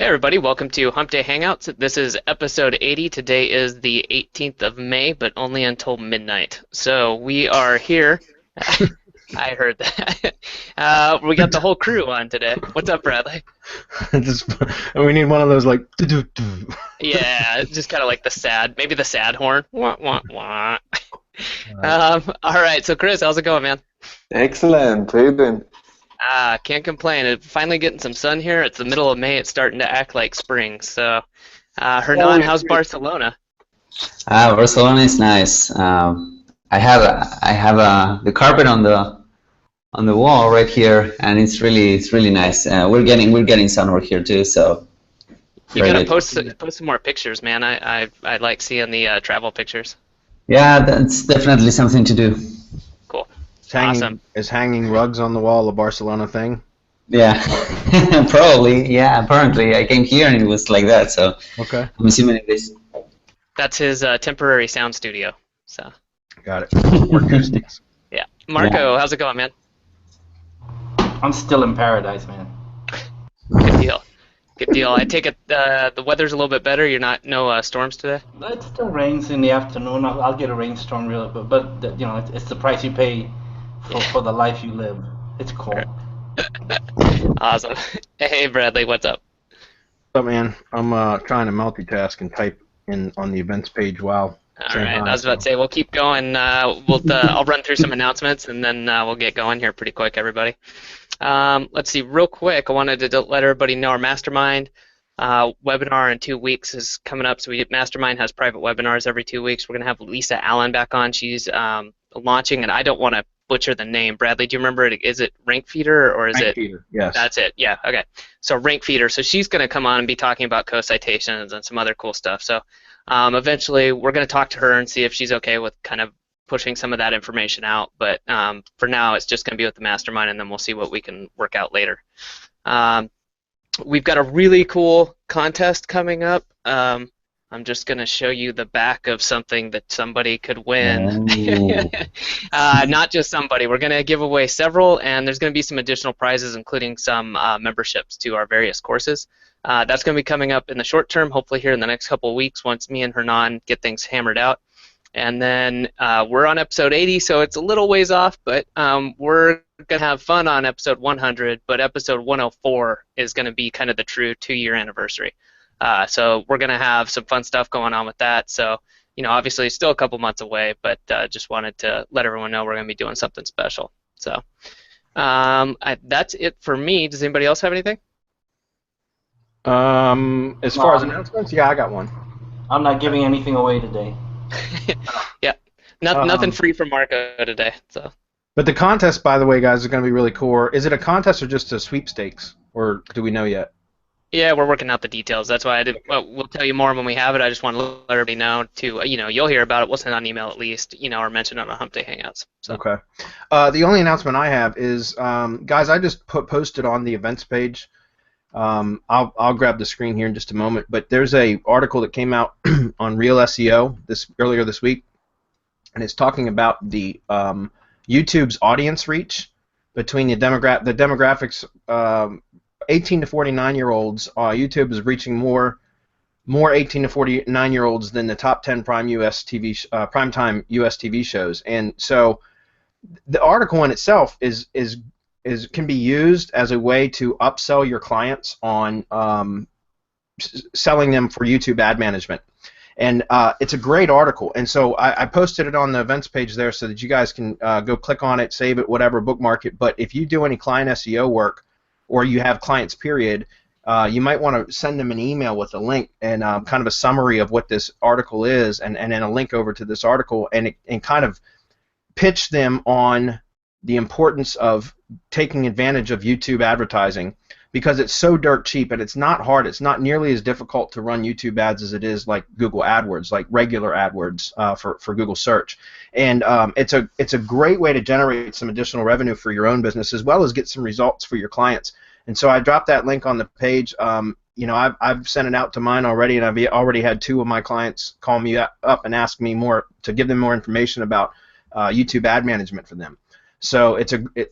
Hey everybody, welcome to Hump Day Hangouts. This is episode 80. Today is the 18th of May, but only until midnight. So we are here. I heard that. We got the whole crew on today. What's up, Bradley? Just, and we need one of those like. Do-do-do. Yeah, just kind of like maybe the sad horn. Wah, wah, wah. All right, so Chris, how's it going, man? Excellent. How you doing? Can't complain. Finally getting some sun here. It's the middle of May. It's starting to act like spring. So, Hernan, how's Barcelona? Barcelona is nice. I have the carpet on the wall right here, and it's really nice. We're getting sun over here too, so You very gotta good. post some more pictures, man. I like seeing the travel pictures. Yeah, that's definitely something to do. Cool. Awesome. Is hanging rugs on the wall a Barcelona thing? Yeah, probably. Yeah, apparently I came here and it was like that, so Okay. I'm assuming it is. That's his temporary sound studio. So Got it. Acoustics. yeah, Marco, how's it going, man? I'm still in paradise, man. Good deal. Good deal. I take it the weather's a little bit better. You're no storms today. It still rains in the afternoon. I'll get a rainstorm real, but you know, it's the price you pay for the life you live. It's cool. Awesome. Hey, Bradley, what's up? What's up, man? I'm trying to multitask and type in on the events page while. All saying right. hi, I was about to say we'll keep going. I'll run through some announcements and then we'll get going here pretty quick, everybody. Let's see, real quick. I wanted to let everybody know our mastermind webinar in 2 weeks is coming up. So mastermind has private webinars every 2 weeks. We're gonna have Lisa Allen back on. She's launching, and I don't want to butcher the name. Bradley, do you remember it? Is it Rank Feeder or is Rank it? Feeder, yes. That's it. Yeah. Okay. So Rank Feeder. So she's going to come on and be talking about co-citations and some other cool stuff. So eventually we're going to talk to her and see if she's okay with kind of pushing some of that information out. But for now, it's just going to be with the mastermind, and then we'll see what we can work out later. We've got a really cool contest coming up. I'm just going to show you the back of something that somebody could win. Not just somebody. We're going to give away several, and there's going to be some additional prizes, including some memberships to our various courses. That's going to be coming up in the short term, hopefully here in the next couple of weeks once me and Hernan get things hammered out. And then we're on episode 80, so it's a little ways off, but we're going to have fun on episode 100, but episode 104 is going to be kind of the true 2-year anniversary. So we're going to have some fun stuff going on with that. So, you know, obviously it's still a couple months away, but just wanted to let everyone know we're going to be doing something special. So that's it for me. Does anybody else have anything? As far as announcements, yeah, I got one. I'm not giving anything away today. Yeah, nothing free from Marco today. So. But the contest, by the way, guys, is going to be really cool. Is it a contest or just a sweepstakes, or do we know yet? Yeah, we're working out the details. That's why we'll tell you more when we have it. I just want to let everybody know to, you'll hear about it. We'll send out an email at least, or mention it on our Hump Day Hangouts. So. Okay. The only announcement I have is, guys, I just posted on the events page. I'll grab the screen here in just a moment. But there's a article that came out on Real SEO earlier this week, and it's talking about the YouTube's audience reach between the demographics. 18 to 49-year-olds, YouTube is reaching more 18 to 49-year-olds than the top 10 primetime US TV shows. And so the article in itself can be used as a way to upsell your clients on selling them for YouTube ad management. And it's a great article. And so I posted it on the events page there so that you guys can go click on it, save it, whatever, bookmark it. But if you do any client SEO work, or you have clients, period, you might want to send them an email with a link and kind of a summary of what this article is, and then a link over to this article, and kind of pitch them on the importance of taking advantage of YouTube advertising, because it's so dirt cheap, and it's not hard. It's not nearly as difficult to run YouTube ads as it is like Google AdWords, like regular AdWords for Google search. And it's a great way to generate some additional revenue for your own business, as well as get some results for your clients. And so I dropped that link on the page. I've sent it out to mine already, and I've already had 2 of my clients call me up and ask me to give them more information about YouTube ad management for them. So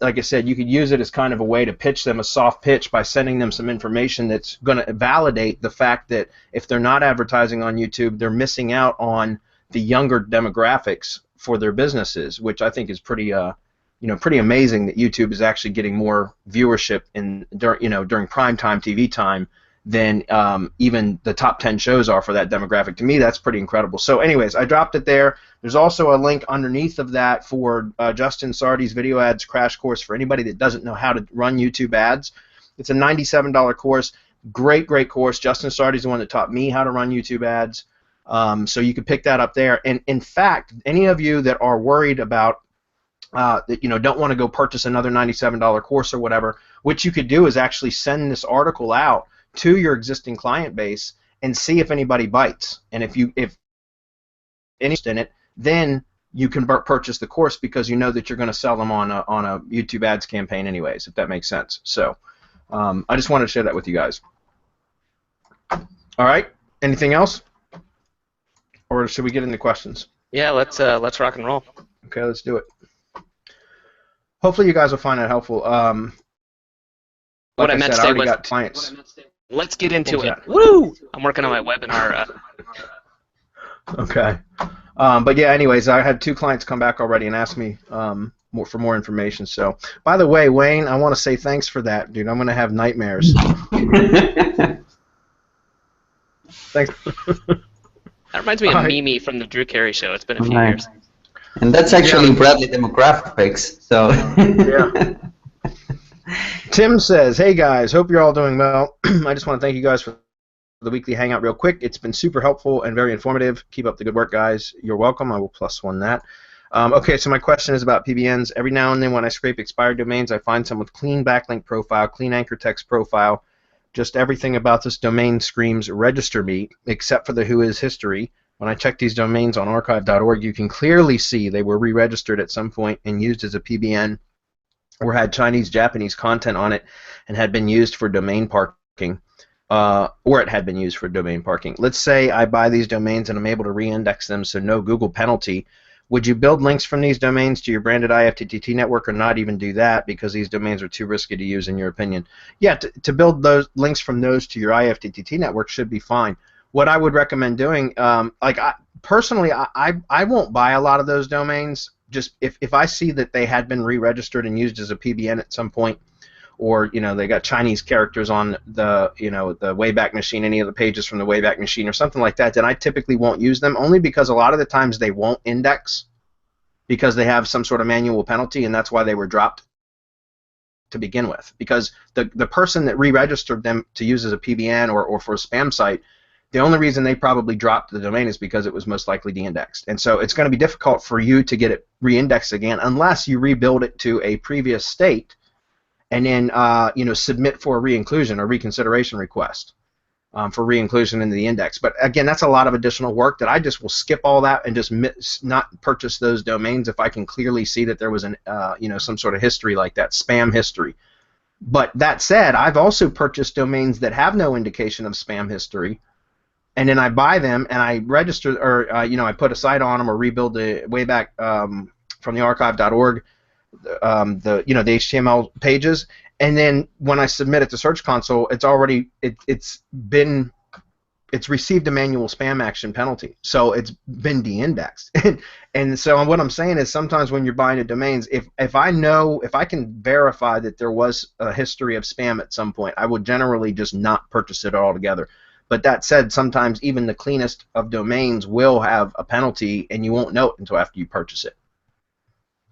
like I said, you could use it as kind of a way to pitch them a soft pitch by sending them some information that's going to validate the fact that if they're not advertising on YouTube, they're missing out on the younger demographics for their businesses, which I think is pretty pretty amazing that YouTube is actually getting more viewership during primetime TV time than even the top 10 shows are for that demographic. To me, that's pretty incredible. So anyways, I dropped it there. There's also a link underneath of that for Justin Sardi's video ads crash course for anybody that doesn't know how to run YouTube ads. It's a $97 course. Great course. Justin Sardi's the one that taught me how to run YouTube ads. So you can pick that up there. And in fact, any of you that are worried about that don't want to go purchase another $97 course or whatever, what you could do is actually send this article out to your existing client base and see if anybody bites. And if interested in it, then you can purchase the course because you know that you're going to sell them on a YouTube ads campaign anyways, if that makes sense. So I just wanted to share that with you guys. All right. Anything else? Or should we get into questions? Yeah, let's rock and roll. Okay, let's do it. Hopefully you guys will find that helpful. What I meant to say was, clients. Let's get into it. Woo! I'm working on my webinar. Okay. But yeah, anyways, I had 2 clients come back already and ask me for more information. So, by the way, Wayne, I want to say thanks for that, dude. I'm going to have nightmares. Thanks. That reminds me of Mimi from the Drew Carey Show. It's been a few years. And that's actually Bradley demographics. So. Yeah. Tim says, hey guys, hope you're all doing well. I just want to thank you guys for the weekly hangout real quick. It's been super helpful and very informative. Keep up the good work, guys. You're welcome. I will +1 that. Okay, so my question is about PBNs. Every now and then when I scrape expired domains, I find some with clean backlink profile, clean anchor text profile. Just everything about this domain screams register me, except for the WHOis history. When I check these domains on archive.org, you can clearly see they were re-registered at some point and used as a PBN, or had Chinese, Japanese content on it and had been used for domain parking, or it had been used for domain parking. Let's say I buy these domains and I'm able to re-index them, so no Google penalty. Would you build links from these domains to your branded IFTTT network or not even do that because these domains are too risky to use in your opinion? Yeah, to build those links from those to your IFTTT network should be fine. What I would recommend doing, personally, I won't buy a lot of those domains. Just if I see that they had been re-registered and used as a PBN at some point, or they got Chinese characters on the the Wayback Machine, any of the pages from the Wayback Machine or something like that, then I typically won't use them, only because a lot of the times they won't index because they have some sort of manual penalty, and that's why they were dropped to begin with. Because the person that re-registered them to use as a PBN or for a spam site, the only reason they probably dropped the domain is because it was most likely de-indexed. And so it's going to be difficult for you to get it re-indexed again unless you rebuild it to a previous state and then submit for a re-inclusion or reconsideration request for re-inclusion into the index. But again, that's a lot of additional work that I just will skip all that and just not purchase those domains if I can clearly see that there was an some sort of history like that, spam history. But that said, I've also purchased domains that have no indication of spam history, and then I buy them and I register, or I put a site on them or rebuild the Wayback from the archive.org, the HTML pages, and then when I submit it to Search Console, it's already it's received a manual spam action penalty, so it's been de-indexed. And so what I'm saying is sometimes when you're buying the domains, if I can verify that there was a history of spam at some point, I would generally just not purchase it altogether. But that said, sometimes even the cleanest of domains will have a penalty, and you won't know it until after you purchase it.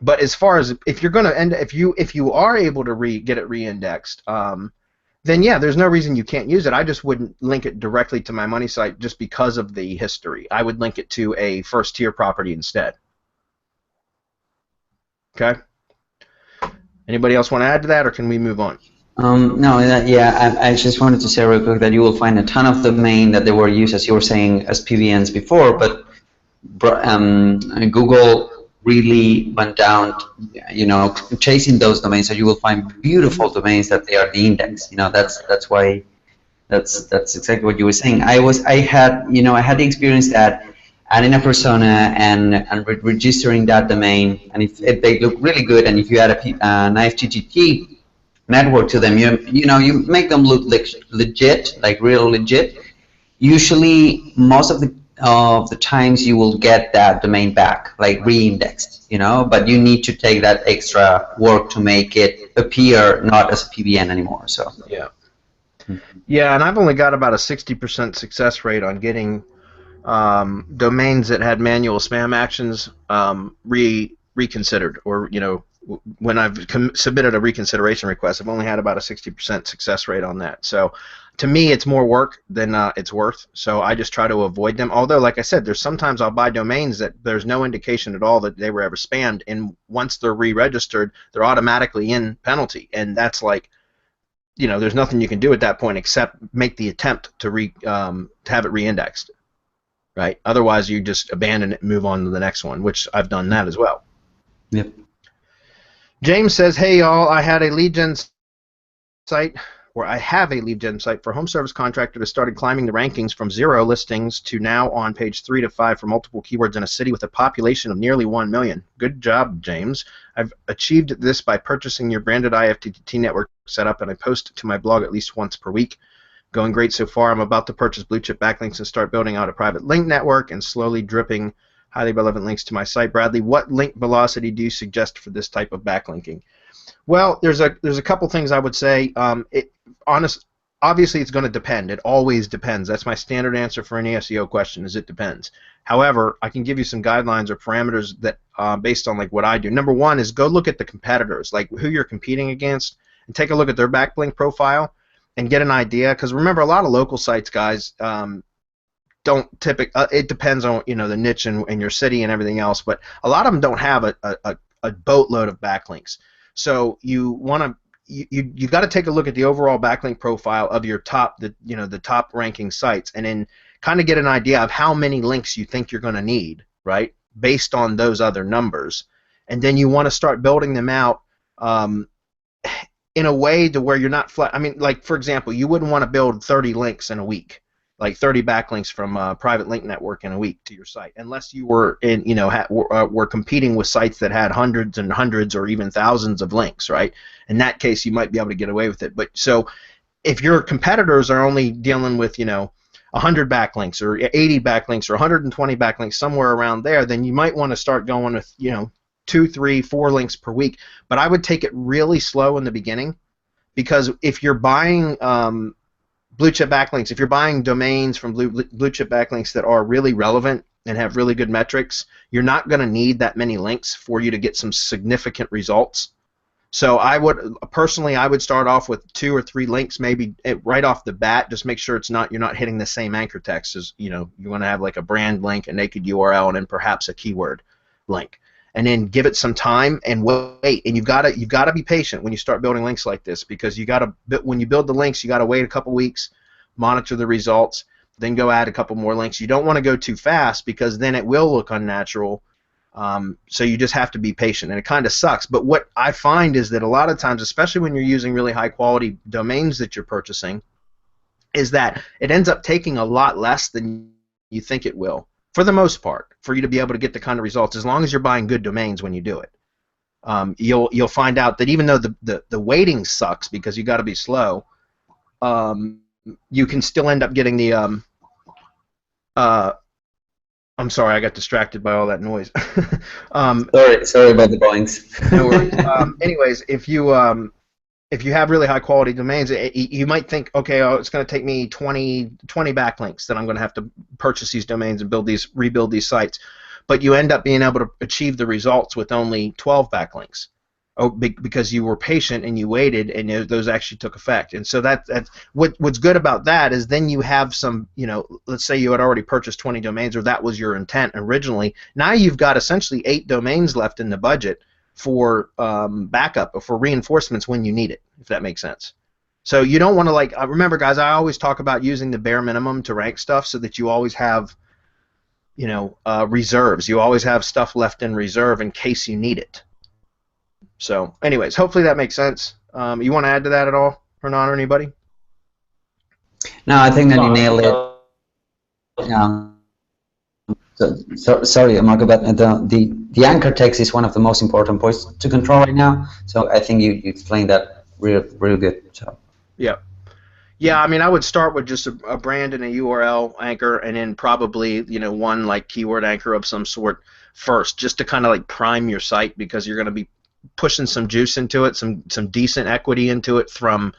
But as far as if you're going to if you are able to get it re-indexed, then yeah, there's no reason you can't use it. I just wouldn't link it directly to my money site just because of the history. I would link it to a first-tier property instead. Okay. Anybody else want to add to that, or can we move on? No, I just wanted to say real quick that you will find a ton of domain that they were used, as you were saying, as PBNs before, but Google really went down, chasing those domains. So you will find beautiful domains that they are the index. That's why. That's exactly what you were saying. I had the experience that adding a persona and registering that domain. And if they look really good, and if you add an IFTTT network to them, you make them look legit, like real legit. Usually, most of the times you will get that domain back, like reindexed, but you need to take that extra work to make it appear not as a PBN anymore. So yeah. Yeah, and I've only got about a 60% success rate on getting domains that had manual spam actions reconsidered, or when I've submitted a reconsideration request, I've only had about a 60% success rate on that. So to me, it's more work than it's worth. So I just try to avoid them. Although, like I said, there's sometimes I'll buy domains that there's no indication at all that they were ever spammed, and once they're re-registered, they're automatically in penalty, and that's like, there's nothing you can do at that point except make the attempt to have it re-indexed, right? Otherwise, you just abandon it and move on to the next one, which I've done that as well. Yep. James says, "Hey y'all, I have a lead gen site for home service contractor that started climbing the rankings from 0 listings to now on page 3 to 5 for multiple keywords in a city with a population of nearly 1 million. Good job, James. I've achieved this by purchasing your branded IFTTT network setup, and I post to my blog at least once per week. Going great so far. I'm about to purchase Blue Chip Backlinks and start building out a private link network and slowly dripping highly relevant links to my site. Bradley, what link velocity do you suggest for this type of backlinking?" Well, there's a couple things I would say. Obviously, it's going to depend. It always depends. That's my standard answer for any SEO question, is it depends. However, I can give you some guidelines or parameters that based on like what I do. Number one is go look at the competitors, like who you're competing against, and take a look at their backlink profile and get an idea. Because remember, a lot of local sites, guys, don't typically. It depends on the niche and your city and everything else, but a lot of them don't have a boatload of backlinks. So you want to. You got to take a look at the overall backlink profile of your top, the top ranking sites, and then kind of get an idea of how many links you think you're going to need, right, based on those other numbers, and then you want to start building them out in a way to where you're not flat. I mean, like for example, you wouldn't want to build 30 links in a week, like 30 backlinks from a private link network in a week to your site, unless you were were competing with sites that had hundreds and hundreds or even thousands of links, right? In that case, you might be able to get away with it. But so, if your competitors are only dealing with 100 backlinks or 80 backlinks or 120 backlinks, somewhere around there, then you might want to start going with 2, 3, 4 links per week. But I would take it really slow in the beginning, because if you're buying Blue Chip Backlinks, if you're buying domains from Blue Chip Backlinks that are really relevant and have really good metrics, you're not going to need that many links for you to get some significant results. So I would start off with 2 or 3 links, maybe right off the bat. Just make sure you're not hitting the same anchor text as you want to have like a brand link, a naked URL, and then perhaps a keyword link. And then give it some time and wait. And you've got to be patient when you start building links like this, because when you build the links, you got to wait a couple weeks, monitor the results, then go add a couple more links. You don't want to go too fast, because then it will look unnatural. So you just have to be patient, and it kind of sucks. But what I find is that a lot of times, especially when you're using really high quality domains that you're purchasing, is that it ends up taking a lot less than you think it will, for the most part, for you to be able to get the kind of results, as long as you're buying good domains when you do it. You'll find out that even though the waiting sucks because you got to be slow, you can still end up getting the I'm sorry, I got distracted by all that noise. Sorry about the boings. No worries. Anyways, if you have really high quality domains, you might think, okay, it's going to take me 20 backlinks that I'm going to have to purchase these domains and rebuild these sites, but you end up being able to achieve the results with only 12 backlinks. Because you were patient and you waited, and those actually took effect. And so that's what's good about that is then you have some, let's say you had already purchased 20 domains, or that was your intent originally. Now you've got essentially 8 domains left in the budget for backup or for reinforcements when you need it, if that makes sense. So you don't want to remember, guys, I always talk about using the bare minimum to rank stuff so that you always have, reserves. You always have stuff left in reserve in case you need it. So, anyways, hopefully that makes sense. You want to add to that at all, Hernan, or anybody? No, I think that you nailed it. So sorry, Marco, but the anchor text is one of the most important points to control right now. So I think you explained that real good. So. Yeah. Yeah, I mean, I would start with just a brand and a URL anchor, and then probably, one like keyword anchor of some sort first, just to kind of like prime your site, because you're going to be pushing some juice into it, some decent equity into it from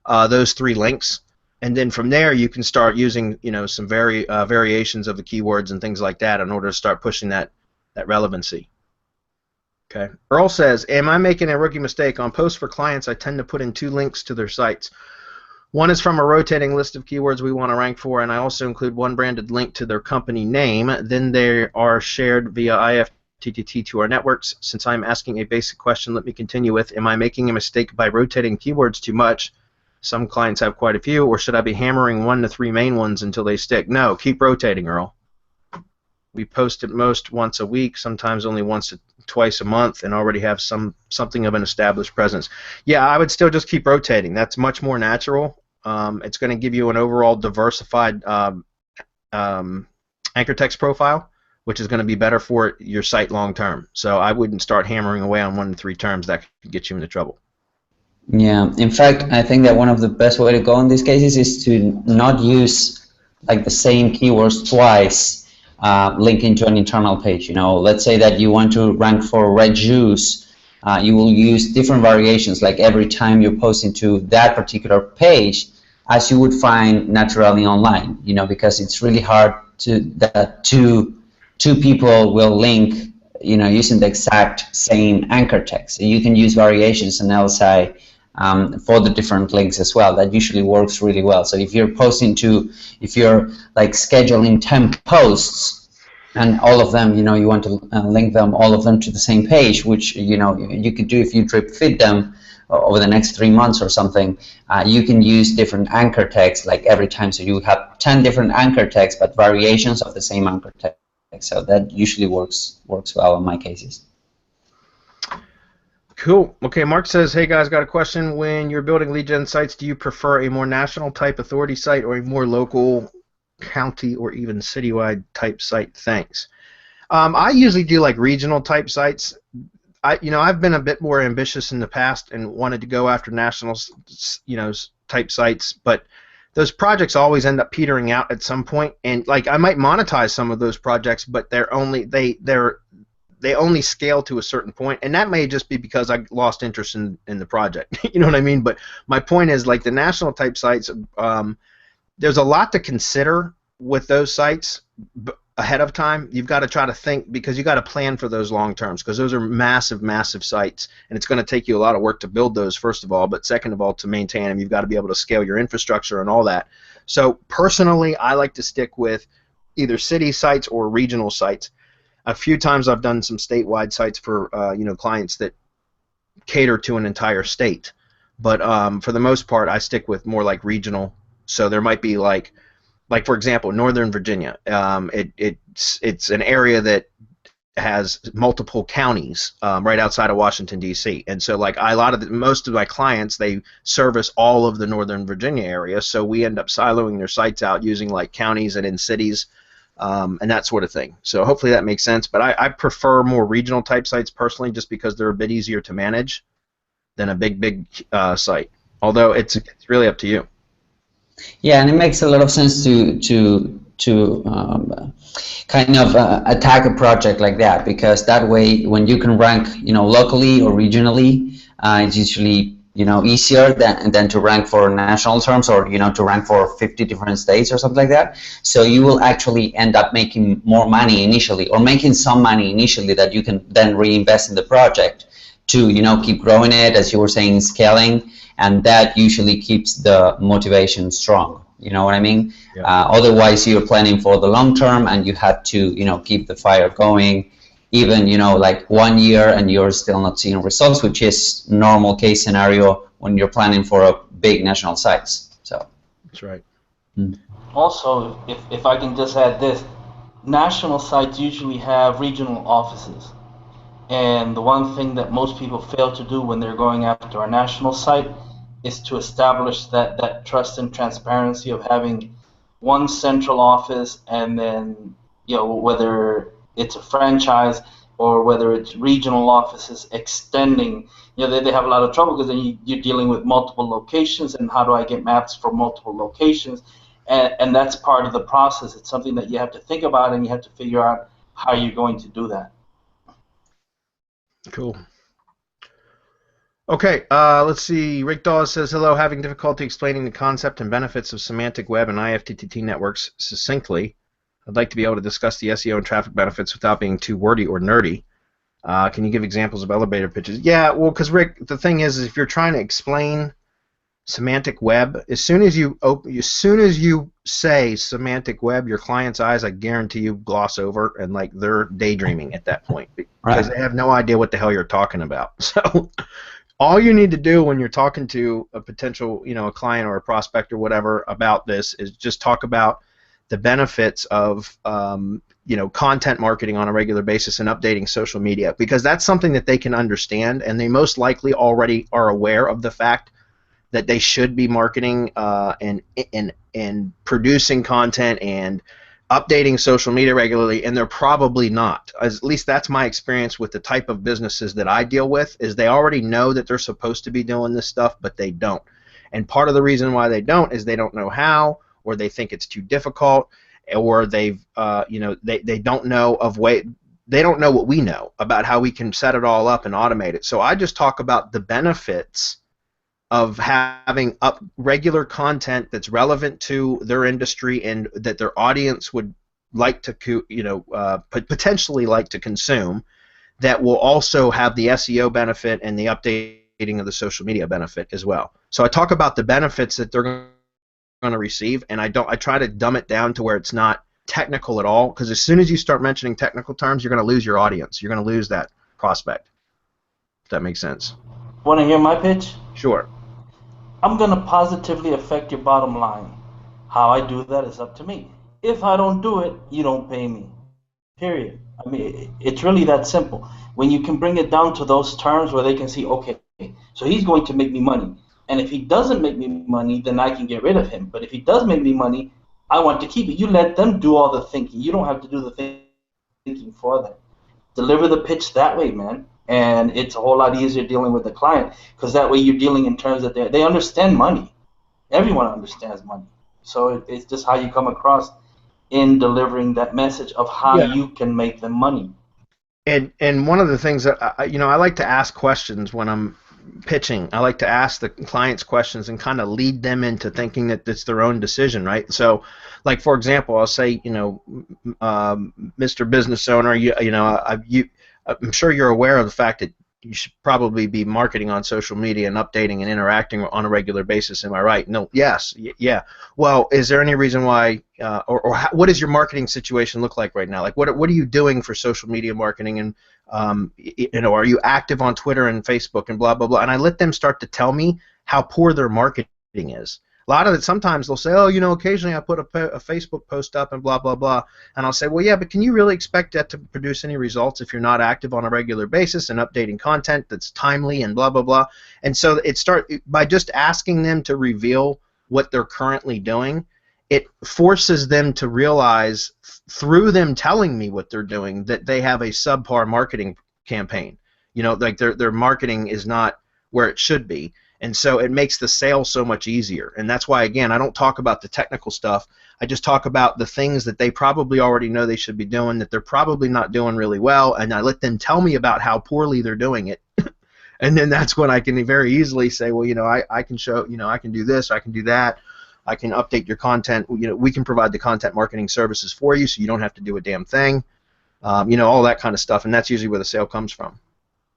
those 3 links, and then from there you can start using some variations of the keywords and things like that in order to start pushing that relevancy. Okay. Earl says, am I making a rookie mistake? On posts for clients, I tend to put in 2 links to their sites. One is from a rotating list of keywords we want to rank for, and I also include one branded link to their company name. Then they are shared via IFTTT to our networks. Since I'm asking a basic question, let me continue with, am I making a mistake by rotating keywords too much? Some clients have quite a few, or should I be hammering 1 to 3 main ones until they stick? No, keep rotating, Earl. We post at most once a week, sometimes only once to twice a month, and already have something of an established presence. Yeah, I would still just keep rotating. That's much more natural. It's going to give you an overall diversified anchor text profile, which is going to be better for your site long term. So I wouldn't start hammering away on 1 to 3 terms. That could get you into trouble. Yeah, in fact, I think that one of the best way to go in these cases is to not use like the same keywords twice, linking to an internal page. Let's say that you want to rank for red juice. You will use different variations, like every time you're posting to that particular page, as you would find naturally online, because it's really hard that two people will link, using the exact same anchor text. So you can use variations in LSI for the different links as well. That usually works really well. So if you're if you're like scheduling 10 posts, and all of them, you want to link all of them to the same page, which, you could do if you drip feed them over the next 3 months or something. You can use different anchor text like every time. So you have 10 different anchor texts, but variations of the same anchor text. So that usually works well in my cases. Cool. Okay, Mark says, hey guys, got a question. When you're building lead gen sites, do you prefer a more national type authority site or a more local county or even citywide type site? Thanks. I usually do like regional type sites. I've been a bit more ambitious in the past and wanted to go after national, type sites, but those projects always end up petering out at some point. And like I might monetize some of those projects, but they only scale to a certain point, and that may just be because I lost interest in the project. You know what I mean? But my point is, like the national type sites, there's a lot to consider with those sites ahead of time. You've got to try to think, because you got to plan for those long terms, because those are massive sites, and it's going to take you a lot of work to build those, first of all, but second of all, to maintain them, you've got to be able to scale your infrastructure and all that. So personally, I like to stick with either city sites or regional sites. A few times I've done some statewide sites for clients that cater to an entire state, but for the most part, I stick with more like regional. So there might be like for example, Northern Virginia. It's an area that has multiple counties right outside of Washington D.C. And so like most of my clients, they service all of the Northern Virginia area. So we end up siloing their sites out using like counties and in cities. And that sort of thing. So hopefully that makes sense. But I prefer more regional type sites personally, just because they're a bit easier to manage than a big site. Although it's really up to you. Yeah, and it makes a lot of sense to kind of attack a project like that, because that way, when you can rank, locally or regionally, it's usually easier than to rank for national terms, or to rank for 50 different states or something like that. So you will actually end up making more money initially, or making some money initially that you can then reinvest in the project to keep growing it, as you were saying, scaling, and that usually keeps the motivation strong. You know what I mean? Yeah. Otherwise, you're planning for the long term, and you have to keep the fire going. Even like 1 year and you're still not seeing results, which is normal case scenario when you're planning for a big national sites. So that's right. Also, if I can just add this, national sites usually have regional offices, and the one thing that most people fail to do when they're going after a national site is to establish that trust and transparency of having one central office, and then whether it's a franchise or whether it's regional offices extending. They have a lot of trouble because then you're dealing with multiple locations, and how do I get maps for multiple locations? And that's part of the process. It's something that you have to think about, and you have to figure out how you're going to do that. Cool. Okay, let's see. Rick Dawes says, hello, having difficulty explaining the concept and benefits of semantic web and IFTTT networks succinctly. I'd like to be able to discuss the SEO and traffic benefits without being too wordy or nerdy. Can you give examples of elevator pitches? Yeah, well, because Rick, the thing is if you're trying to explain semantic web, as soon as you say semantic web, your client's eyes, I guarantee you, gloss over, and like they're daydreaming at that point because they have no idea what the hell you're talking about. So all you need to do when you're talking to a potential, a client or a prospect or whatever about this is just talk about the benefits of content marketing on a regular basis and updating social media, because that's something that they can understand, and they most likely already are aware of the fact that they should be marketing and producing content and updating social media regularly, and they're probably not. At least that's my experience with the type of businesses that I deal with, is they already know that they're supposed to be doing this stuff, but they don't. And part of the reason why they don't is they don't know how, or they think it's too difficult, or they don't know they don't know what we know about how we can set it all up and automate it. So I just talk about the benefits of having up regular content that's relevant to their industry and that their audience would like to, potentially like to consume, that will also have the SEO benefit and the updating of the social media benefit as well. So I talk about the benefits that they're going to receive, and I try to dumb it down to where it's not technical at all, because as soon as you start mentioning technical terms, you're going to lose your audience. You're going to lose that prospect. If that makes sense. Want to hear my pitch? Sure. I'm going to positively affect your bottom line. How I do that is up to me. If I don't do it, you don't pay me. Period. I mean, it's really that simple. When you can bring it down to those terms where they can see, okay, so he's going to make me money. And if he doesn't make me money, then I can get rid of him. But if he does make me money, I want to keep it. You let them do all the thinking. You don't have to do the thinking for them. Deliver the pitch that way, man. And it's a whole lot easier dealing with the client, because that way you're dealing in terms that they understand money. Everyone understands money. So it's just how you come across in delivering that message of how you can make them money. And one of the things that I like to ask questions when I'm pitching. I like to ask the clients questions and kind of lead them into thinking that it's their own decision, right? So, like for example, I'll say, Mr. Business Owner, I'm sure you're aware of the fact that you should probably be marketing on social media and updating and interacting on a regular basis. Am I right? No. Yes. Yeah. Well, is there any reason why, what does your marketing situation look like right now? Like, what are you doing for social media marketing? And are you active on Twitter and Facebook and blah blah blah? And I let them start to tell me how poor their marketing is. A lot of it, sometimes they'll say, oh, occasionally I put a Facebook post up and blah, blah, blah. And I'll say, well, yeah, but can you really expect that to produce any results if you're not active on a regular basis and updating content that's timely and blah, blah, blah? And so by just asking them to reveal what they're currently doing, it forces them to realize, through them telling me what they're doing, that they have a subpar marketing campaign. Like their marketing is not where it should be. And so it makes the sale so much easier. And that's why, again, I don't talk about the technical stuff. I just talk about the things that they probably already know they should be doing, that they're probably not doing really well, and I let them tell me about how poorly they're doing it. And then that's when I can very easily say, well, I can show, I can do this, I can do that, I can update your content. We can provide the content marketing services for you so you don't have to do a damn thing. All that kind of stuff. And that's usually where the sale comes from.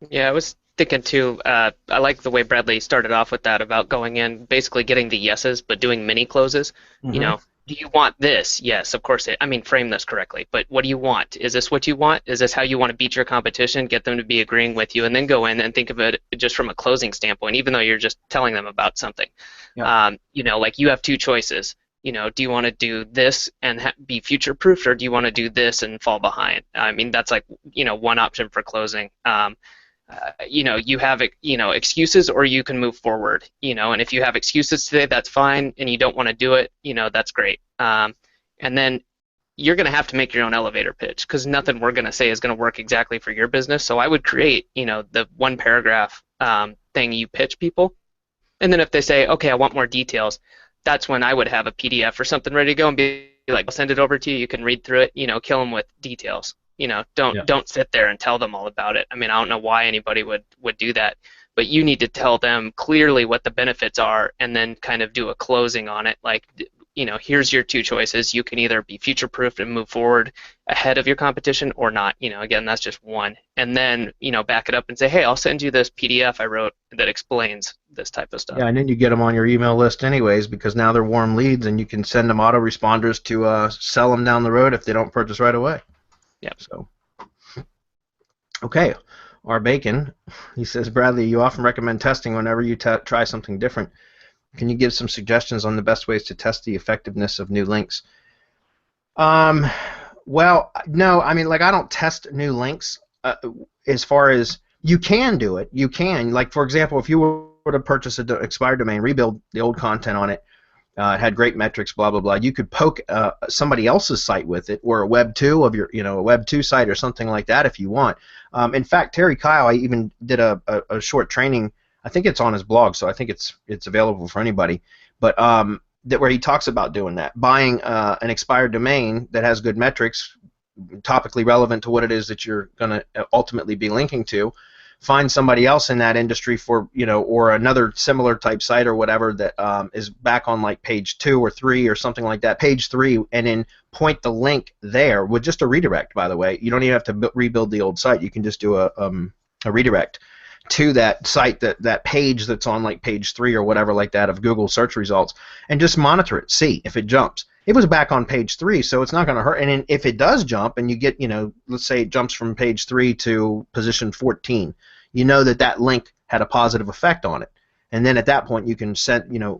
Yeah, I was thinking too, I like the way Bradley started off with that about going in, basically getting the yeses, but doing mini closes. Mm-hmm. Do you want this? Yes, of course. Frame this correctly. But what do you want? Is this what you want? Is this how you want to beat your competition? Get them to be agreeing with you, and then go in and think of it just from a closing standpoint, even though you're just telling them about something. Yeah. Like you have two choices. Do you want to do this and be future-proofed, or do you want to do this and fall behind? That's like, one option for closing. You have, excuses, or you can move forward, and if you have excuses today, that's fine, and you don't want to do it, that's great. And then you're going to have to make your own elevator pitch because nothing we're going to say is going to work exactly for your business. So I would create, the one paragraph thing you pitch people. And then if they say, okay, I want more details, that's when I would have a PDF or something ready to go and be like, I'll send it over to you. You can read through it, kill them with details. Don't sit there and tell them all about it. I mean, I don't know why anybody would do that, but you need to tell them clearly what the benefits are and then kind of do a closing on it. Like, here's your two choices. You can either be future-proofed and move forward ahead of your competition or not. Again, that's just one. And then, back it up and say, hey, I'll send you this PDF I wrote that explains this type of stuff. Yeah, and then you get them on your email list anyways because now they're warm leads and you can send them autoresponders to sell them down the road if they don't purchase right away. Yeah. So, okay. R. Bacon, he says, Bradley, you often recommend testing whenever you try something different. Can you give some suggestions on the best ways to test the effectiveness of new links? Well, no, I mean, like, I don't test new links as far as you can do it. You can. Like, for example, if you were to purchase an expired domain, rebuild the old content on it, it had great metrics, blah, blah, blah, you could poke somebody else's site with it or a Web 2 of your, a Web 2 site or something like that if you want. In fact, Terry Kyle, I even did a short training. I think it's on his blog, so I think it's available for anybody. But where he talks about doing that, buying an expired domain that has good metrics, topically relevant to what it is that you're going to ultimately be linking to. Find somebody else in that industry for, or another similar type site or whatever that is back on like page 2 or 3 or something like that, page 3, and then point the link there with just a redirect. By the way, you don't even have to rebuild the old site. You can just do a redirect to that site, that page that's on like page 3 or whatever like that of Google search results, and just monitor it, see if it jumps. It was back on page 3, so it's not going to hurt. And then if it does jump and you get, let's say it jumps from page 3 to position 14, you know that link had a positive effect on it. And then at that point you can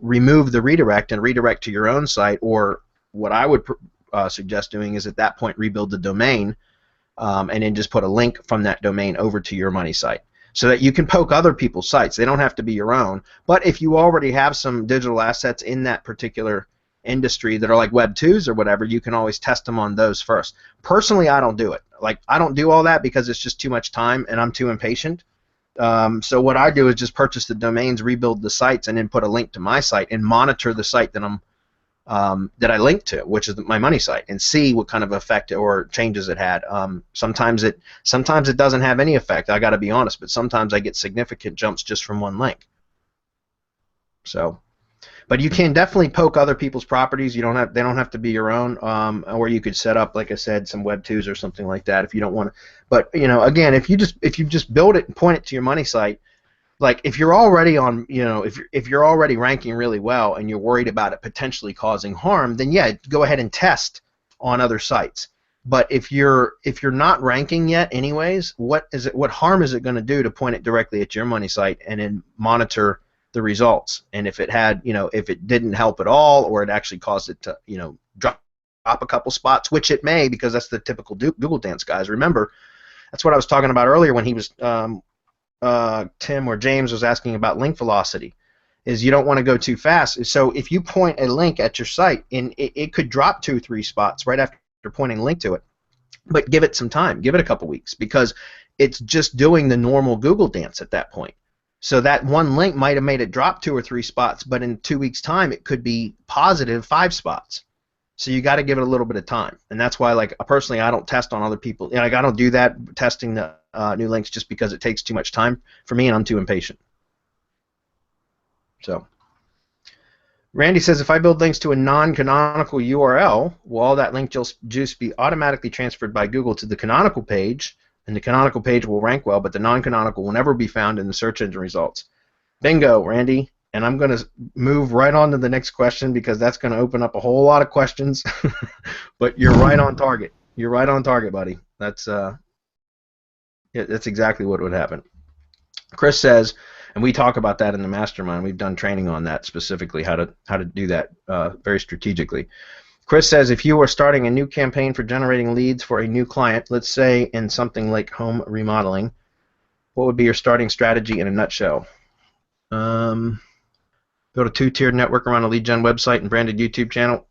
remove the redirect and redirect to your own site, or what I would suggest doing is at that point rebuild the domain and then just put a link from that domain over to your money site, so that you can poke other people's sites. They don't have to be your own. But if you already have some digital assets in that particular industry that are like Web 2s or whatever, you can always test them on those first. Personally, I don't do it. Like, I don't do all that because it's just too much time and I'm too impatient. So what I do is just purchase the domains, rebuild the sites, and then put a link to my site and monitor the site that I link to, which is my money site, and see what kind of effect or changes it had. Sometimes it doesn't have any effect. I got to be honest, but sometimes I get significant jumps just from one link. So, but you can definitely poke other people's properties. They don't have to be your own, or you could set up, like I said, some Web 2s or something like that if you don't want to. But again, if you just build it and point it to your money site, like if you're already on, if you're already ranking really well and you're worried about it potentially causing harm, then yeah, go ahead and test on other sites. But if you're not ranking yet, anyways, what harm is it going to do to point it directly at your money site and then monitor the results? And if it had, if it didn't help at all, or it actually caused it to, drop a couple spots, which it may, because that's the typical Google dance, guys. Remember, that's what I was talking about earlier when he was. Tim or James was asking about link velocity, is you don't want to go too fast. So if you point a link at your site, and it could drop 2-3 spots right after pointing a link to it, but give it some time, give it a couple weeks, because it's just doing the normal Google dance at that point. So that one link might have made it drop 2 or 3 spots, but in 2 weeks' time it could be positive 5 spots. So you got to give it a little bit of time, and that's why, like, personally, I don't test on other people. Like, I don't do that testing the new links just because it takes too much time for me, and I'm too impatient. So, Randy says, if I build links to a non-canonical URL, will all that link juice be automatically transferred by Google to the canonical page, and the canonical page will rank well, but the non-canonical will never be found in the search engine results? Bingo, Randy. And I'm going to move right on to the next question, because that's going to open up a whole lot of questions. But you're right on target. You're right on target, buddy. That's exactly what would happen. Chris says, and we talk about that in the mastermind. We've done training on that specifically, how to do that very strategically. Chris says, if you were starting a new campaign for generating leads for a new client, let's say in something like home remodeling, what would be your starting strategy in a nutshell? Build a 2-tiered network around a lead gen website and branded YouTube channel.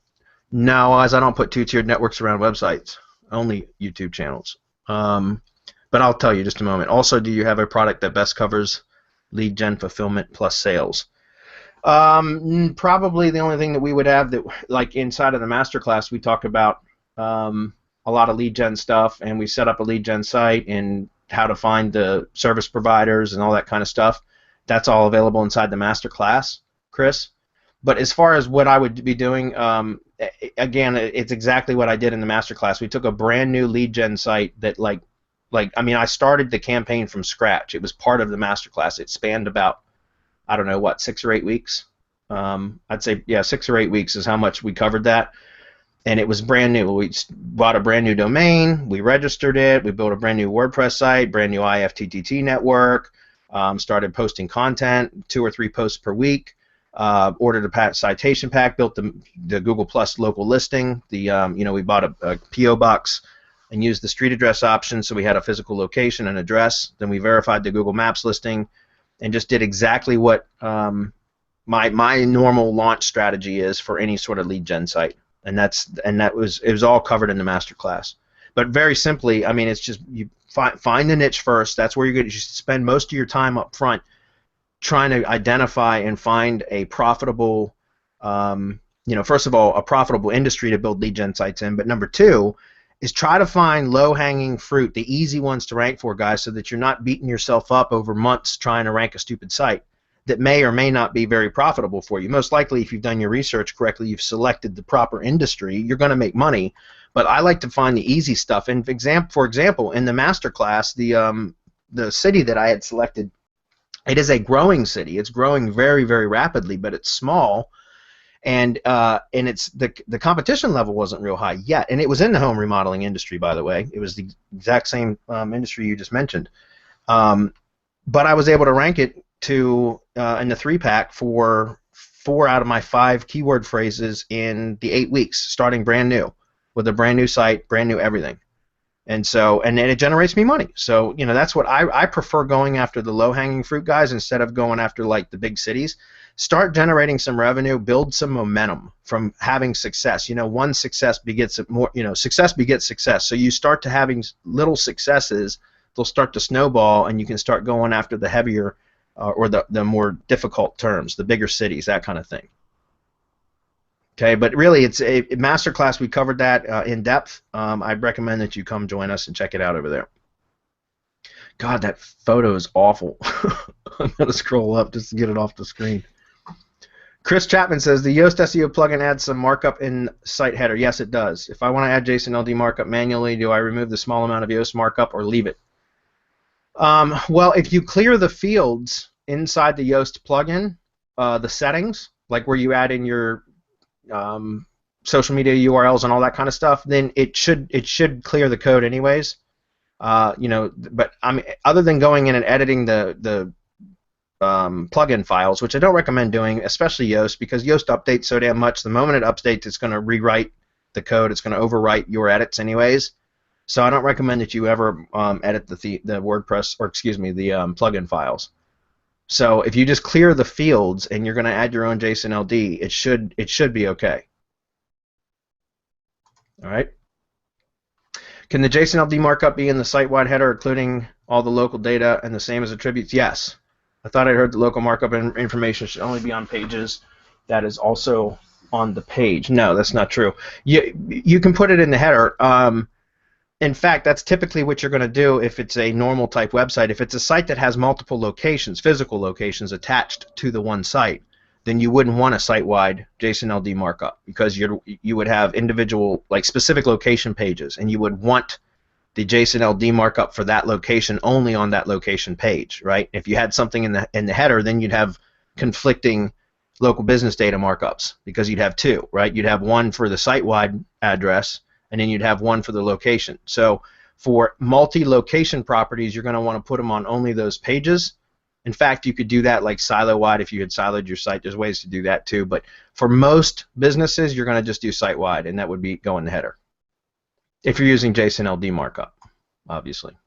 No, as I don't put two-tiered networks around websites, only YouTube channels. But I'll tell you just a moment. Also, do you have a product that best covers lead gen fulfillment plus sales? Probably the only thing that we would have that, like inside of the masterclass, we talk about a lot of lead gen stuff, and we set up a lead gen site and how to find the service providers and all that kind of stuff. That's all available inside the masterclass, Chris. But as far as what I would be doing, again, it's exactly what I did in the masterclass. We took a brand new lead gen site that I mean, I started the campaign from scratch. It was part of the masterclass. It spanned about, I don't know, what, 6 or 8 weeks? I'd say, yeah, 6 or 8 weeks is how much we covered that. And it was brand new. We bought a brand new domain. We registered it. We built a brand new WordPress site, brand new IFTTT network, started posting content, 2 or 3 posts per week, ordered a citation pack, built the Google Plus local listing. We bought a P.O. box and used the street address option, so we had a physical location and address. Then we verified the Google Maps listing and just did exactly what my normal launch strategy is for any sort of lead gen site. And it was all covered in the masterclass. But very simply, I mean, it's just you find the niche first. That's where you spend most of your time up front trying to identify and find a profitable, first of all, a profitable industry to build lead gen sites in. But number 2 is try to find low-hanging fruit, the easy ones to rank for, guys, so that you're not beating yourself up over months trying to rank a stupid site that may or may not be very profitable for you. Most likely, if you've done your research correctly, you've selected the proper industry, you're going to make money. But I like to find the easy stuff. And for example, in the masterclass, the city that I had selected, it is a growing city. It's growing very, very rapidly, but it's small, and it's the competition level wasn't real high yet. And it was in the home remodeling industry, by the way. It was the exact same industry you just mentioned. But I was able to rank it to in the 3-pack for 4 out of my 5 keyword phrases in the 8 weeks, starting brand new with a brand new site, brand new everything. And then it generates me money. So that's what I prefer, going after the low-hanging fruit guys instead of going after like the big cities. Start generating some revenue, build some momentum from having success. One success begets more. Success begets success. So you start to having little successes, they'll start to snowball, and you can start going after the heavier or the more difficult terms, the bigger cities, that kind of thing. Okay, but really, it's a masterclass. We covered that in depth. I'd recommend that you come join us and check it out over there. God, that photo is awful. I'm going to scroll up just to get it off the screen. Chris Chapman says, the Yoast SEO plugin adds some markup in site header. Yes, it does. If I want to add JSON LD markup manually, do I remove the small amount of Yoast markup or leave it? Well, if you clear the fields inside the Yoast plugin, the settings, like where you add in your social media URLs and all that kind of stuff, then it should clear the code anyways. But I mean, other than going in and editing the plugin files, which I don't recommend doing, especially Yoast, because Yoast updates so damn much. The moment it updates, it's going to rewrite the code. It's going to overwrite your edits anyways. So I don't recommend that you ever edit the WordPress, or excuse me, the plugin files. So if you just clear the fields and you're going to add your own JSON LD, it should be okay. All right. Can the JSON LD markup be in the site-wide header, including all the local data and the same as attributes? Yes. I thought I heard the local markup information should only be on pages. That is also on the page. No, that's not true. You can put it in the header. In fact, that's typically what you're going to do if it's a normal type website. If it's a site that has multiple locations, physical locations attached to the one site, then you wouldn't want a site-wide JSON LD markup, because you would have individual, like specific location pages, and you would want the JSON LD markup for that location only on that location page, right? If you had something in the header, then you'd have conflicting local business data markups, because you'd have 2, right? You'd have one for the site-wide address, and then you'd have one for the location. So for multi-location properties, you're going to want to put them on only those pages. In fact, you could do that like silo-wide if you had siloed your site. There's ways to do that too. But for most businesses, you're going to just do site-wide, and that would be go in the header. If you're using JSON LD markup, obviously.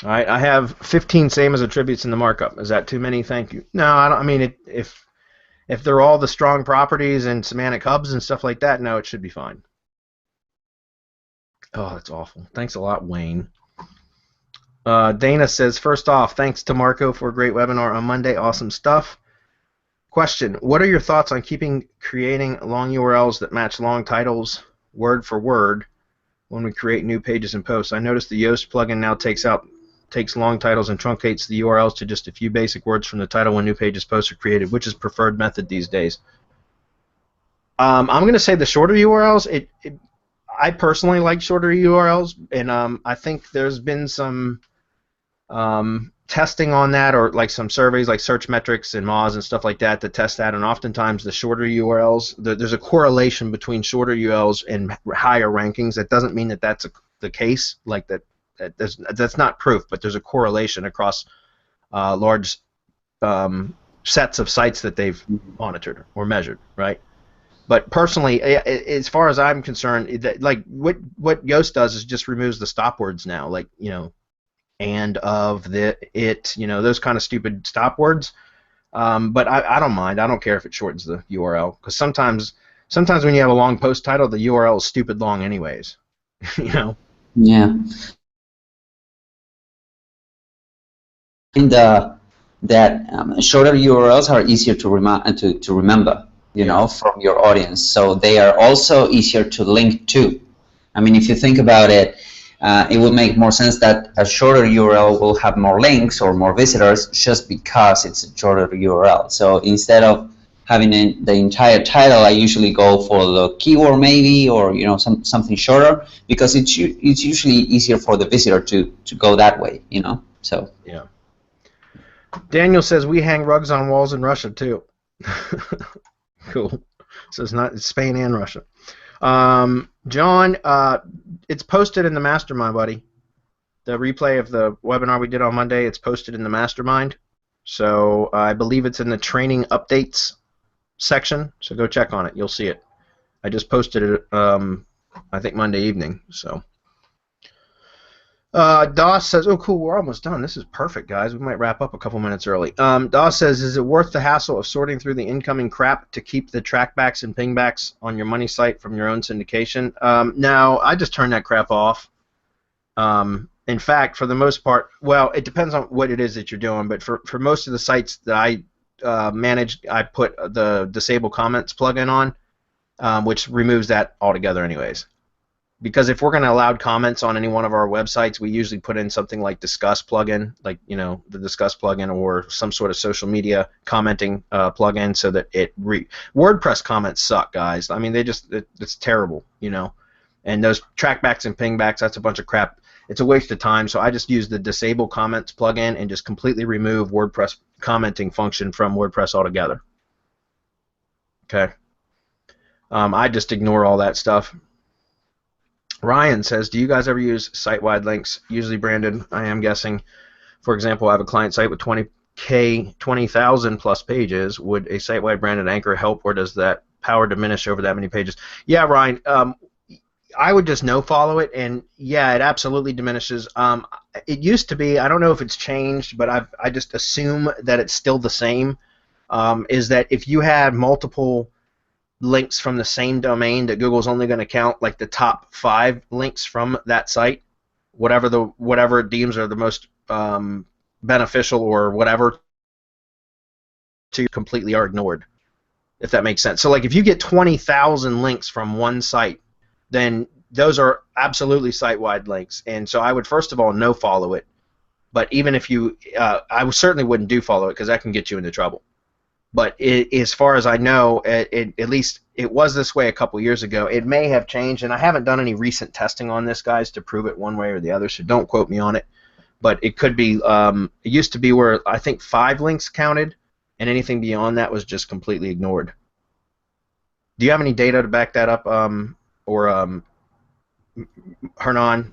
All right, I have 15 same as attributes in the markup. Is that too many? Thank you. No, I don't. I mean, If they're all the strong properties and semantic hubs and stuff like that, no, it should be fine. Oh, that's awful. Thanks a lot, Wayne. Dana says, first off, thanks to Marco for a great webinar on Monday. Awesome stuff. Question, what are your thoughts on creating long URLs that match long titles word for word when we create new pages and posts? I noticed the WHOis plugin now takes long titles and truncates the URLs to just a few basic words from the title when new pages posts are created. Which is preferred method these days? I'm going to say the shorter URLs. I personally like shorter URLs, and I think there's been some testing on that, or like some surveys like Search Metrics and Moz and stuff like that test that, and oftentimes the shorter URLs, there's a correlation between shorter URLs and higher rankings. That doesn't mean that that's the case, like that's not proof, but there's a correlation across large sets of sites that they've monitored or measured, right? But personally, as far as I'm concerned, like what WHOis does is just removes the stop words now, like, you know, and of the it, you know, those kind of stupid stop words. But I don't mind. I don't care if it shortens the URL, because sometimes when you have a long post title, the URL is stupid long anyways. You know. Yeah. And that shorter URLs are easier to remember, you know, from your audience. So they are also easier to link to. I mean, if you think about it, it would make more sense that a shorter URL will have more links or more visitors just because it's a shorter URL. So instead of having the entire title, I usually go for the keyword maybe, or, you know, something shorter, because it's usually easier for the visitor to go that way, you know. So yeah. Daniel says we hang rugs on walls in Russia too. Cool. So it's Spain and Russia. John, it's posted in the mastermind, buddy. The replay of the webinar we did on Monday, it's posted in the mastermind. So I believe it's in the training updates section. So go check on it. You'll see it. I just posted it, I think Monday evening. So. Doss says, oh cool, we're almost done. This is perfect, guys. We might wrap up a couple minutes early. Doss says, is it worth the hassle of sorting through the incoming crap to keep the trackbacks and pingbacks on your money site from your own syndication? No, I just turn that crap off. In fact, for the most part, well, it depends on what it is that you're doing, but for most of the sites that I manage, I put the disable comments plugin on, which removes that altogether anyways. Because if we're going to allow comments on any one of our websites, we usually put in something like Discuss plugin, like, you know, the Discuss plugin, or some sort of social media commenting plugin, so that WordPress comments suck, guys. I mean, it's terrible, you know. And those trackbacks and pingbacks, that's a bunch of crap. It's a waste of time. So I just use the Disable Comments plugin and just completely remove WordPress commenting function from WordPress altogether. Okay. I just ignore all that stuff. Ryan says, do you guys ever use site-wide links, usually branded, I am guessing? For example, I have a client site with 20,000 plus pages. Would a site-wide branded anchor help, or does that power diminish over that many pages? Yeah, Ryan, I would just no-follow it, and yeah, it absolutely diminishes. It used to be, I don't know if it's changed, but I just assume that it's still the same, is that if you had multiple links from the same domain, that Google's only going to count like the top 5 links from that site, whatever it deems are the most beneficial or whatever, to completely are ignored, if that makes sense. So like if you get 20,000 links from one site, then those are absolutely site-wide links, and so I would first of all no follow it. But even if you, I certainly wouldn't do follow it, because that can get you into trouble. But as far as I know, at least it was this way a couple years ago. It may have changed, and I haven't done any recent testing on this, guys, to prove it one way or the other, so don't quote me on it. But it could be, it used to be where I think 5 links counted, and anything beyond that was just completely ignored. Do you have any data to back that up, or Hernan?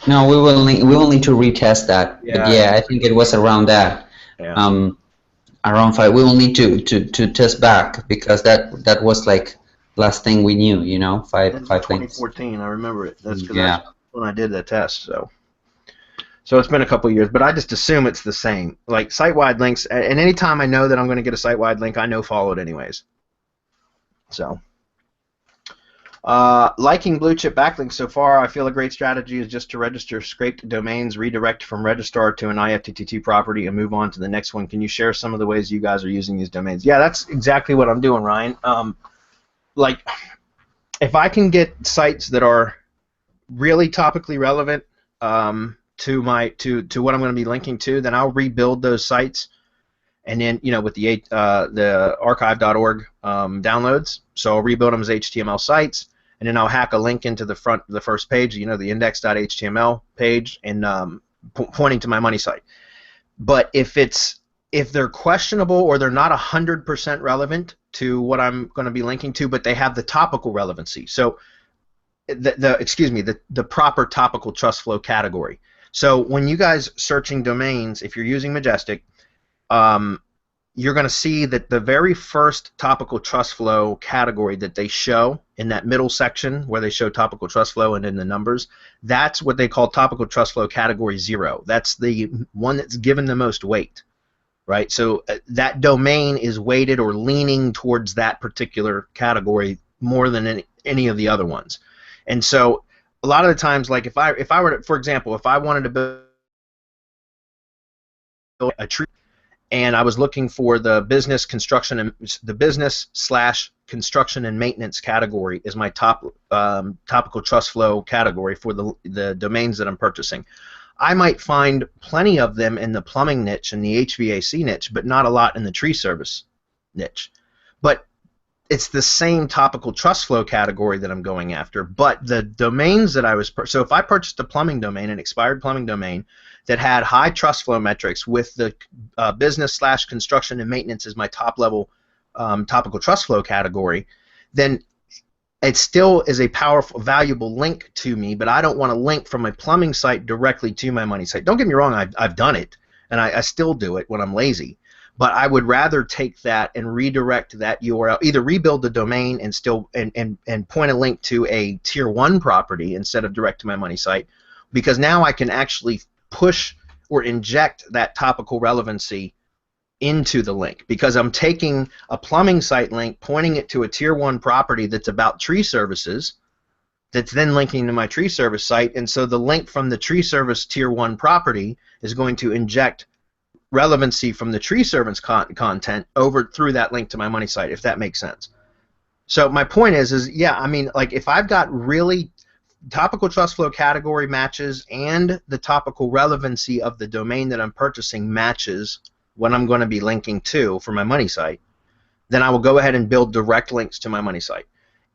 No, we will need to retest that. Yeah, but yeah, I think it was around that. Yeah. Around 5. We will need to test back, because that was like last thing we knew, you know, 5 links. 2014, I remember it. That's because that's when I did the test. So So it's been a couple years, but I just assume it's the same. Like site-wide links, and anytime I know that I'm going to get a site-wide link, I know follow it anyways. So, liking Blue Chip Backlinks so far, I feel a great strategy is just to register scraped domains, redirect from registrar to an IFTTT property, and move on to the next one. Can you share some of the ways you guys are using these domains? Yeah, that's exactly what I'm doing, Ryan. Like, if I can get sites that are really topically relevant to what I'm going to be linking to, then I'll rebuild those sites, and then with the archive.org downloads. So I'll rebuild them as HTML sites, and then I'll hack a link into the first page, the index.html page, and pointing to my money site. But if they're questionable or they're not 100% relevant to what I'm going to be linking to, but they have the topical relevancy. So the proper topical trust flow category. So when you guys searching domains, if you're using Majestic, you're going to see that the very first topical trust flow category that they show in that middle section where they show topical trust flow and in the numbers, that's what they call topical trust flow category 0. That's the one that's given the most weight, right? So that domain is weighted or leaning towards that particular category more than any of the other ones. And so a lot of the times, like if I were to, for example, if I wanted to build a tree and I was looking for the business construction and the business/construction and maintenance category is my topical trust flow category for the domains that I'm purchasing, I might find plenty of them in the plumbing niche and the HVAC niche, but not a lot in the tree service niche. But it's the same topical trust flow category that I'm going after, but the domains that I was so if I purchased a plumbing domain, an expired plumbing domain that had high trust flow metrics with the business/construction and maintenance as my top level topical trust flow category, then it still is a powerful, valuable link to me, but I don't want to link from my plumbing site directly to my money site. Don't get me wrong, I've done it, and I still do it when I'm lazy. But I would rather take that and redirect that URL, either rebuild the domain and still and point a link to a tier 1 property instead of direct to my money site, because now I can actually push or inject that topical relevancy into the link, because I'm taking a plumbing site link, pointing it to a tier 1 property that's about tree services, that's then linking to my tree service site, and so the link from the tree service tier 1 property is going to inject relevancy from the tree service content over through that link to my money site, if that makes sense. So my point is yeah, I mean, like if I've got really topical trust flow category matches and the topical relevancy of the domain that I'm purchasing matches what I'm going to be linking to for my money site, then I will go ahead and build direct links to my money site.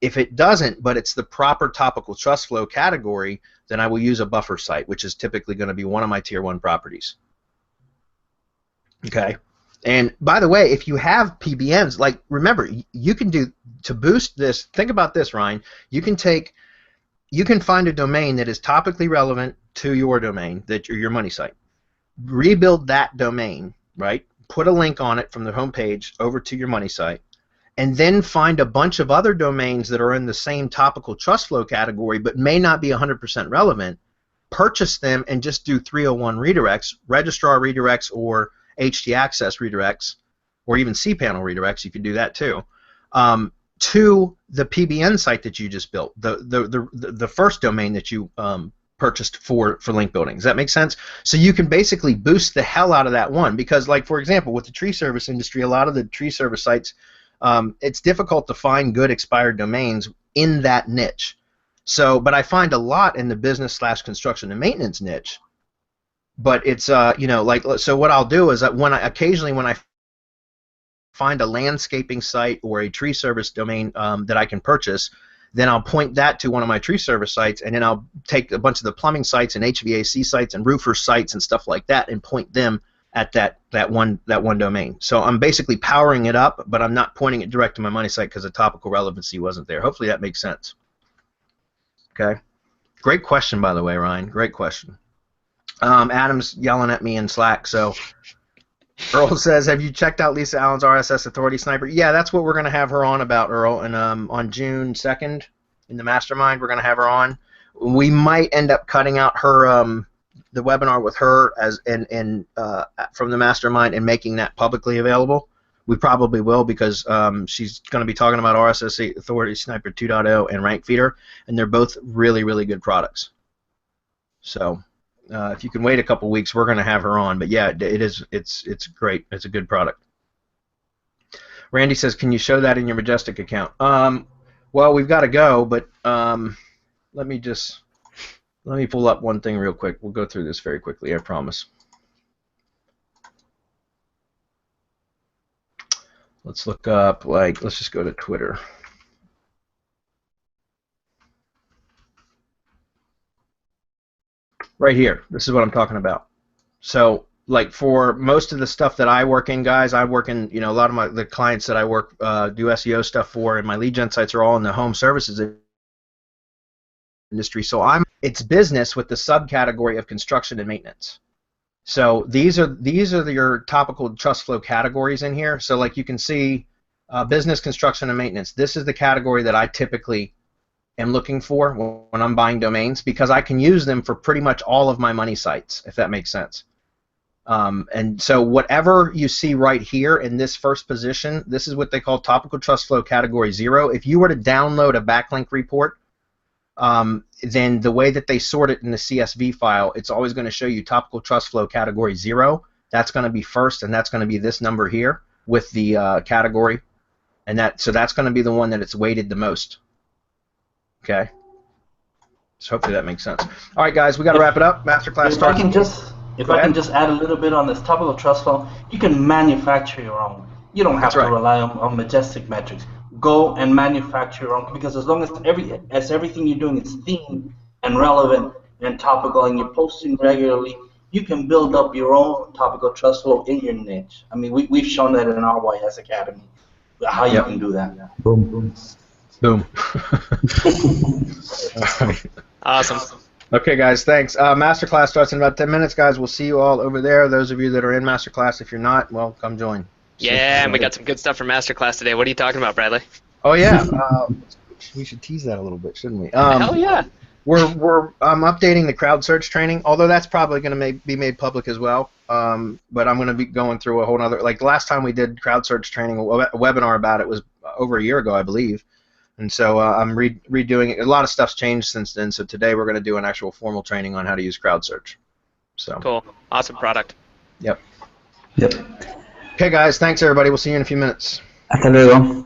If it doesn't, but it's the proper topical trust flow category, then I will use a buffer site, which is typically going to be one of my tier 1 properties. Okay, and by the way, if you have PBNs, like remember, you can do to boost this. Think about this, Ryan. You can find a domain that is topically relevant to your domain, your money site. Rebuild that domain, right? Put a link on it from the home page over to your money site, and then find a bunch of other domains that are in the same topical trust flow category but may not be 100% relevant. Purchase them and just do 301 redirects, registrar redirects, or htaccess redirects, or even cpanel redirects. You can do that too, to the PBN site that you just built, the first domain that you purchased for link building. Does that make sense? So you can basically boost the hell out of that one, because like for example with the tree service industry, a lot of the tree service sites, it's difficult to find good expired domains in that niche. So, but I find a lot in the business/construction and maintenance niche. But it's so what I'll do is that occasionally when I find a landscaping site or a tree service domain that I can purchase, then I'll point that to one of my tree service sites, and then I'll take a bunch of the plumbing sites and HVAC sites and roofer sites and stuff like that and point them at that one domain. So I'm basically powering it up, but I'm not pointing it direct to my money site because the topical relevancy wasn't there. Hopefully that makes sense. Okay. Great question, by the way, Ryan. Great question. Adam's yelling at me in Slack. So Earl says, have you checked out Lisa Allen's RSS Authority Sniper? Yeah, that's what we're going to have her on about, Earl. And on June 2nd in the Mastermind, we're going to have her on. We might end up cutting out her the webinar with her as from the mastermind and making that publicly available. We probably will, because she's going to be talking about RSS Authority Sniper 2.0 and Rank Feeder, and they're both really, really good products. So if you can wait a couple weeks, we're going to have her on. But yeah, it's great. It's a good product. Randy says, can you show that in your Majestic account? Well, we've got to go, but let me pull up one thing real quick. We'll go through this very quickly, I promise. Let's look up, let's just go to Twitter. Right here, this is what I'm talking about. So, like, for most of the stuff that I work in, guys, I work in, a lot of the clients that I work, do SEO stuff for, and my lead gen sites are all in the home services industry. So it's business with the subcategory of construction and maintenance. So these are your topical trust flow categories in here. So like you can see, business, construction, and maintenance. This is the category that I typically am looking for when I'm buying domains, because I can use them for pretty much all of my money sites, if that makes sense. And so whatever you see right here in this first position, this is what they call topical trust flow category 0. If you were to download a backlink report, then the way that they sort it in the CSV file, it's always going to show you topical trust flow category 0. That's going to be first, and that's going to be this number here with the category, and so that's going to be the one that it's weighted the most. Okay. So hopefully that makes sense. All right, guys, we got to wrap it up. Masterclass starts. If I can just add a little bit on this topical trust flow, you can manufacture your own. You don't have to rely on Majestic metrics. Go and manufacture your own, because as long as everything you're doing is themed and relevant and topical, and you're posting regularly, you can build up your own topical trust flow in your niche. I mean, we've shown that in our WHOis Academy, how you can do that. Boom, boom. Boom. Awesome. Okay, guys, thanks. Masterclass starts in about 10 minutes, guys. We'll see you all over there. Those of you that are in Masterclass, if you're not, well, come join. Yeah, and we got some good stuff for Masterclass today. What are you talking about, Bradley? Oh yeah, we should tease that a little bit, shouldn't we? Hell yeah. We're updating the crowd search training, although that's probably going to be made public as well. But I'm going to be going through a whole other, like the last time we did crowd search training, a webinar about it was over a year ago, I believe. And so I'm redoing it. A lot of stuff's changed since then. So today we're going to do an actual formal training on how to use crowd search. So cool, awesome product. Yep. Yep. Okay, guys. Thanks, everybody. We'll see you in a few minutes. Hasta luego.